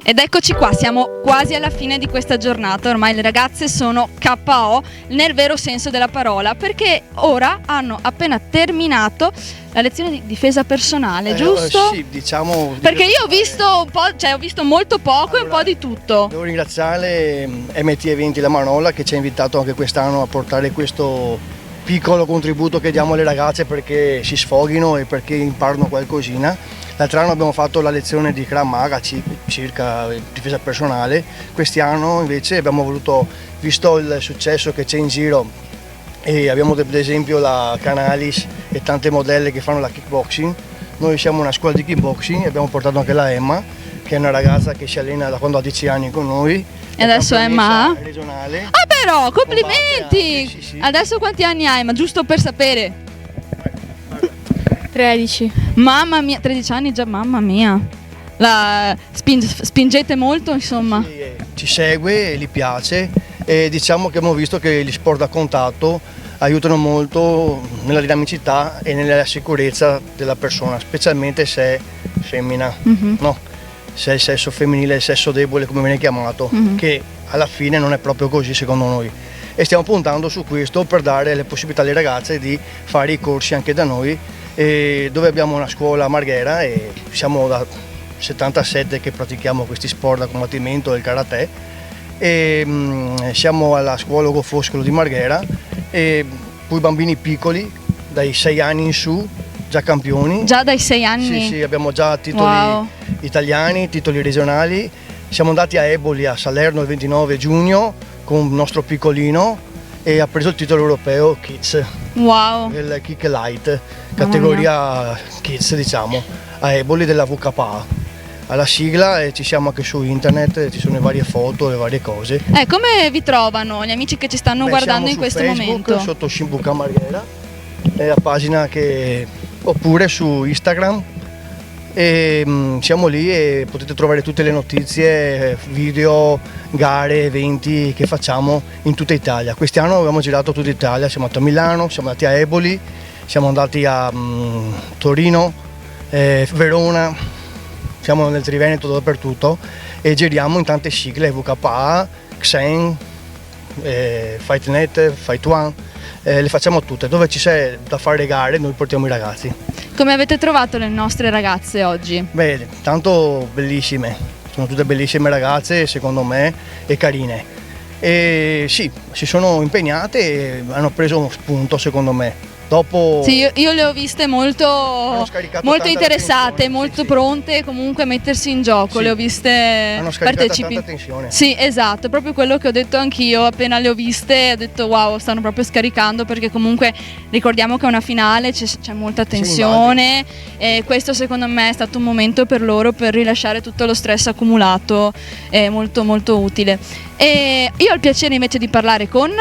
Ed eccoci qua, siamo quasi alla fine di questa giornata, ormai le ragazze sono KO nel vero senso della parola, perché ora hanno appena terminato la lezione di difesa personale, giusto?
Sì, diciamo.
Perché io ho visto un po', ho visto molto poco e un po' di tutto.
Devo ringraziare MT Eventi La Manola che ci ha invitato anche quest'anno a portare questo piccolo contributo che diamo alle ragazze perché si sfoghino e perché imparano qualcosina. L'altro anno abbiamo fatto la lezione di Krav Maga, circa difesa personale. Quest'anno invece abbiamo voluto, visto il successo che c'è in giro, e abbiamo ad esempio la Canalis e tante modelle che fanno la kickboxing. Noi siamo una scuola di kickboxing e abbiamo portato anche la Emma, che è una ragazza che si allena da quando ha 10 anni con noi.
E adesso Emma?
Regionale.
Ah però, complimenti! Sì. Adesso quanti anni hai? Ma giusto per sapere.
13.
Mamma mia, 13 anni già, mamma mia. Spingete molto, insomma.
Sì, ci segue, gli piace e diciamo che abbiamo visto che gli sport da contatto aiutano molto nella dinamicità e nella sicurezza della persona, specialmente se è femmina, no? Se è il sesso femminile, il sesso debole come viene chiamato, che alla fine non è proprio così secondo noi. E stiamo puntando su questo per dare le possibilità alle ragazze di fare i corsi anche da noi, dove abbiamo una scuola a Marghera e siamo da 77 che pratichiamo questi sport da combattimento e il karate, e siamo alla scuola Ugo Foscolo di Marghera, e poi bambini piccoli dai 6 anni in su già campioni.
Già dai 6 anni?
Sì, abbiamo già titoli italiani, titoli regionali. Siamo andati a Eboli, a Salerno il 29 giugno con il nostro piccolino e ha preso il titolo europeo Kids.
Wow!
Il Kick Light, categoria Kids diciamo, a Eboli della VKA. Alla sigla e ci siamo anche su internet, ci sono le varie foto, le varie cose.
Come vi trovano gli amici che ci stanno guardando in questo
Facebook,
momento?
Sotto Shimbu Camariera, è la pagina oppure su Instagram e siamo lì e potete trovare tutte le notizie, video, gare, eventi che facciamo in tutta Italia. Quest'anno abbiamo girato tutta Italia, siamo andati a Milano, siamo andati a Eboli, siamo andati a Torino, Verona. Siamo nel Triveneto dappertutto e giriamo in tante sigle, VKA, Xen, Fightnet, Fight One, le facciamo tutte. Dove ci c'è da fare gare noi portiamo i ragazzi.
Come avete trovato le nostre ragazze oggi?
Beh, tanto bellissime, sono tutte bellissime ragazze secondo me e carine. E sì, si sono impegnate e hanno preso uno spunto secondo me. Dopo...
Sì, io le ho viste molto interessate, molto pronte comunque a mettersi in gioco, le ho viste
hanno scaricato tanta tensione.
Sì, esatto, proprio quello che ho detto anch'io, appena le ho viste ho detto wow, stanno proprio scaricando perché comunque ricordiamo che è una finale, c'è molta tensione e questo secondo me è stato un momento per loro per rilasciare tutto lo stress accumulato, è molto molto utile. E io ho il piacere invece di parlare con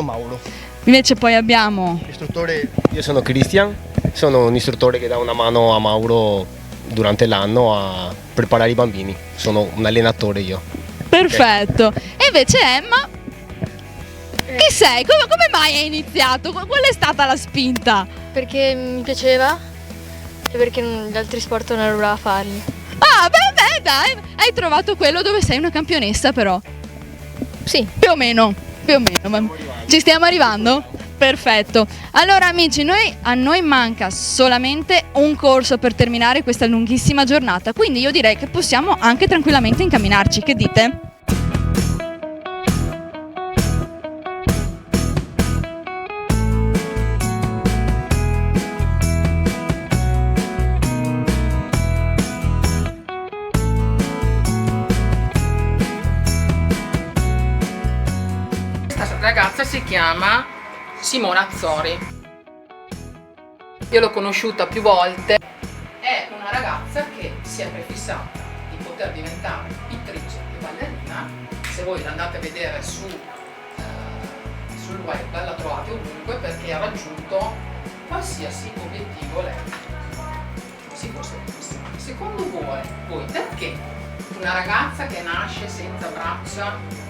Mauro.
Invece poi abbiamo
istruttore.
Io sono Cristian, sono un istruttore che dà una mano a Mauro durante l'anno a preparare i bambini, sono un allenatore io.
Perfetto. Okay. E invece Emma, chi sei? Come mai hai iniziato? Qual è stata la spinta?
Perché mi piaceva e perché gli altri sport non ero brava a farli.
Ah, beh, dai, hai trovato quello dove sei una campionessa però.
Sì.
Più o meno. Ma ci stiamo arrivando? Perfetto. Allora amici, a noi manca solamente un corso per terminare questa lunghissima giornata, quindi io direi che possiamo anche tranquillamente incamminarci, che dite?
Ragazza si chiama Simona Azzori, io l'ho conosciuta più volte, è una ragazza che si è prefissata di poter diventare pittrice e ballerina. Se voi l'andate a vedere sul web la trovate ovunque perché ha raggiunto qualsiasi obiettivo lei si fosse prefissata. Secondo voi perché una ragazza che nasce senza braccia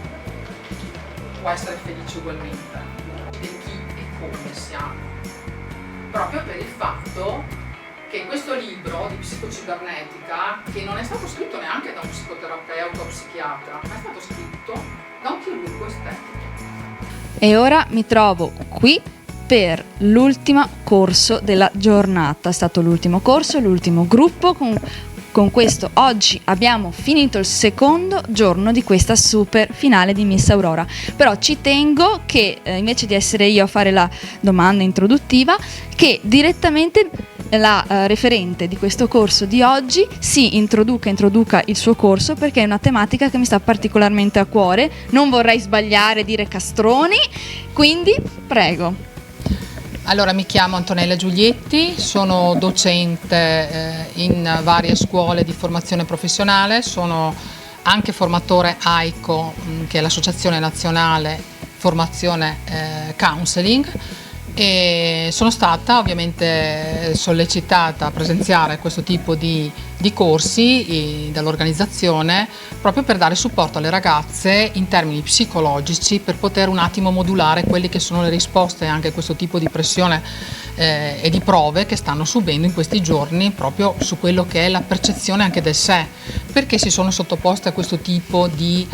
può essere felice ugualmente, di chi e come siamo, proprio per il fatto che questo libro di psicocibernetica, che non è stato scritto neanche da un psicoterapeuta o psichiatra, ma è stato scritto da un chirurgo estetico.
E ora mi trovo qui per l'ultimo corso della giornata, è stato l'ultimo corso, l'ultimo gruppo. Con questo oggi abbiamo finito il secondo giorno di questa super finale di Miss Aurora, però ci tengo che invece di essere io a fare la domanda introduttiva, che direttamente la referente di questo corso di oggi introduca il suo corso, perché è una tematica che mi sta particolarmente a cuore, non vorrei sbagliare e dire castroni, quindi prego.
Allora, mi chiamo Antonella Giulietti, sono docente in varie scuole di formazione professionale, sono anche formatore AICO, che è l'Associazione Nazionale Formazione Counseling, e sono stata ovviamente sollecitata a presenziare questo tipo di corsi dall'organizzazione proprio per dare supporto alle ragazze in termini psicologici, per poter un attimo modulare quelle che sono le risposte anche a questo tipo di pressione e di prove che stanno subendo in questi giorni, proprio su quello che è la percezione anche del sé, perché si sono sottoposte a questo tipo di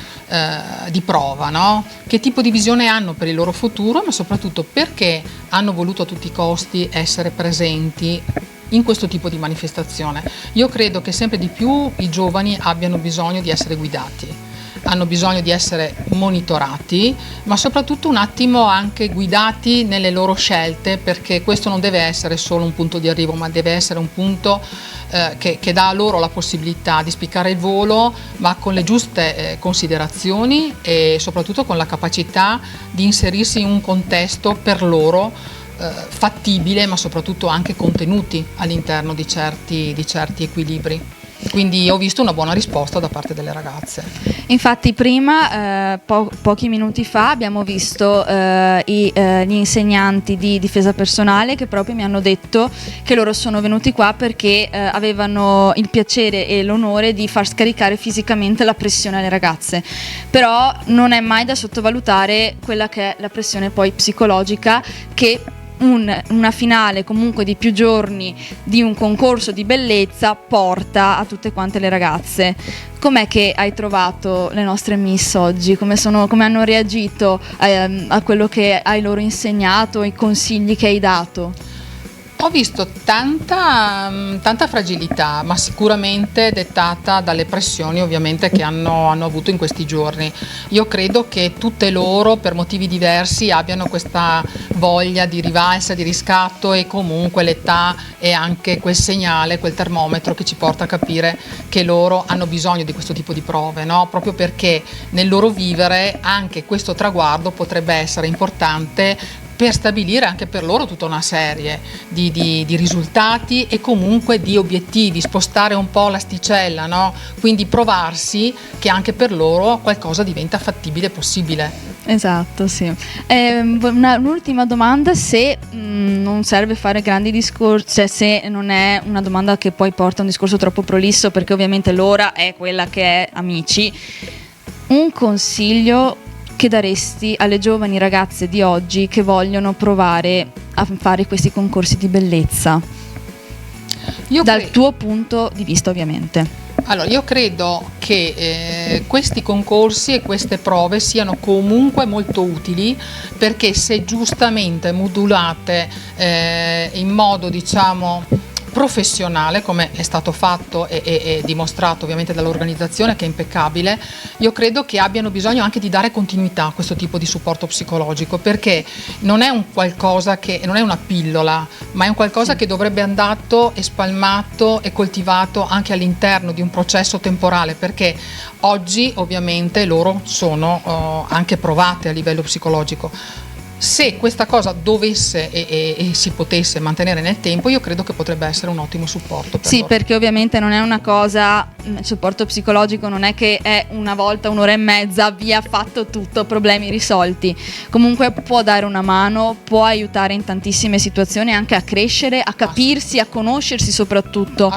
prova, no? Che tipo di visione hanno per il loro futuro, ma soprattutto perché hanno voluto a tutti i costi essere presenti in questo tipo di manifestazione. Io credo che sempre di più i giovani abbiano bisogno di essere guidati. hanno bisogno di essere monitorati, ma soprattutto un attimo anche guidati nelle loro scelte, perché questo non deve essere solo un punto di arrivo, ma deve essere un punto che dà a loro la possibilità di spiccare il volo, ma con le giuste considerazioni e soprattutto con la capacità di inserirsi in un contesto per loro fattibile, ma soprattutto anche contenuti all'interno di certi equilibri. Quindi ho visto una buona risposta da parte delle ragazze.
Infatti prima, pochi minuti fa, abbiamo visto gli insegnanti di difesa personale che proprio mi hanno detto che loro sono venuti qua perché avevano il piacere e l'onore di far scaricare fisicamente la pressione alle ragazze. Però non è mai da sottovalutare quella che è la pressione poi psicologica che una finale comunque di più giorni di un concorso di bellezza porta a tutte quante le ragazze. Com'è che hai trovato le nostre miss oggi? Come hanno reagito a quello che hai loro insegnato, ai consigli che hai dato?
Ho visto tanta fragilità, ma sicuramente dettata dalle pressioni ovviamente che hanno avuto in questi giorni. Io credo che tutte loro, per motivi diversi, abbiano questa voglia di rivalsa, di riscatto, e comunque l'età è anche quel segnale, quel termometro che ci porta a capire che loro hanno bisogno di questo tipo di prove, no? Proprio perché nel loro vivere anche questo traguardo potrebbe essere importante per stabilire anche per loro tutta una serie di risultati e comunque di obiettivi, spostare un po' l'asticella, no? Quindi provarsi che anche per loro qualcosa diventa fattibile e possibile.
Esatto, sì. Un'ultima domanda, se non serve fare grandi discorsi, cioè se non è una domanda che poi porta a un discorso troppo prolisso, perché ovviamente l'ora è quella che è, amici, un consiglio che daresti alle giovani ragazze di oggi che vogliono provare a fare questi concorsi di bellezza? Dal tuo punto di vista, ovviamente.
Allora, io credo che questi concorsi e queste prove siano comunque molto utili, perché se giustamente modulate in modo, diciamo, professionale, come è stato fatto e dimostrato ovviamente dall'organizzazione, che è impeccabile, io credo che abbiano bisogno anche di dare continuità a questo tipo di supporto psicologico, perché non è un qualcosa che non è una pillola, ma è un qualcosa che dovrebbe andato e spalmato e coltivato anche all'interno di un processo temporale, perché oggi ovviamente loro sono anche provate a livello psicologico. Se questa cosa dovesse e si potesse mantenere nel tempo, io credo che potrebbe essere un ottimo supporto per loro.
Perché ovviamente non è una cosa, il supporto psicologico non è che è una volta, un'ora e mezza, via, fatto tutto, problemi risolti. Comunque può dare una mano, può aiutare in tantissime situazioni anche a crescere, a capirsi, a conoscersi soprattutto,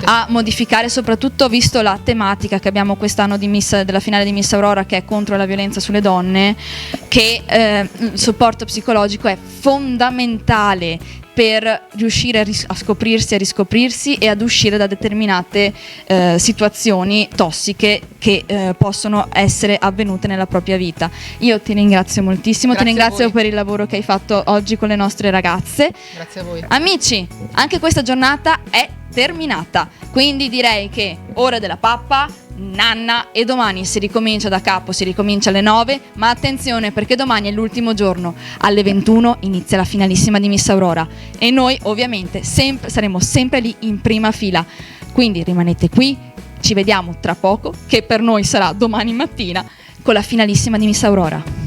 a modificare, soprattutto visto la tematica che abbiamo quest'anno della finale di Miss Aurora, che è contro la violenza sulle donne, che il supporto psicologico è fondamentale per riuscire a scoprirsi, a riscoprirsi e ad uscire da determinate situazioni tossiche che possono essere avvenute nella propria vita. Io ti ringrazio moltissimo, ti ringrazio per il lavoro che hai fatto oggi con le nostre ragazze.
Grazie a voi.
Amici, anche questa giornata è terminata, quindi direi che ora della pappa, nanna, e domani si ricomincia da capo, si ricomincia alle 9, ma attenzione perché domani è l'ultimo giorno, alle 21 inizia la finalissima di Miss Aurora e noi ovviamente saremo sempre lì in prima fila, quindi rimanete qui, ci vediamo tra poco, che per noi sarà domani mattina, con la finalissima di Miss Aurora.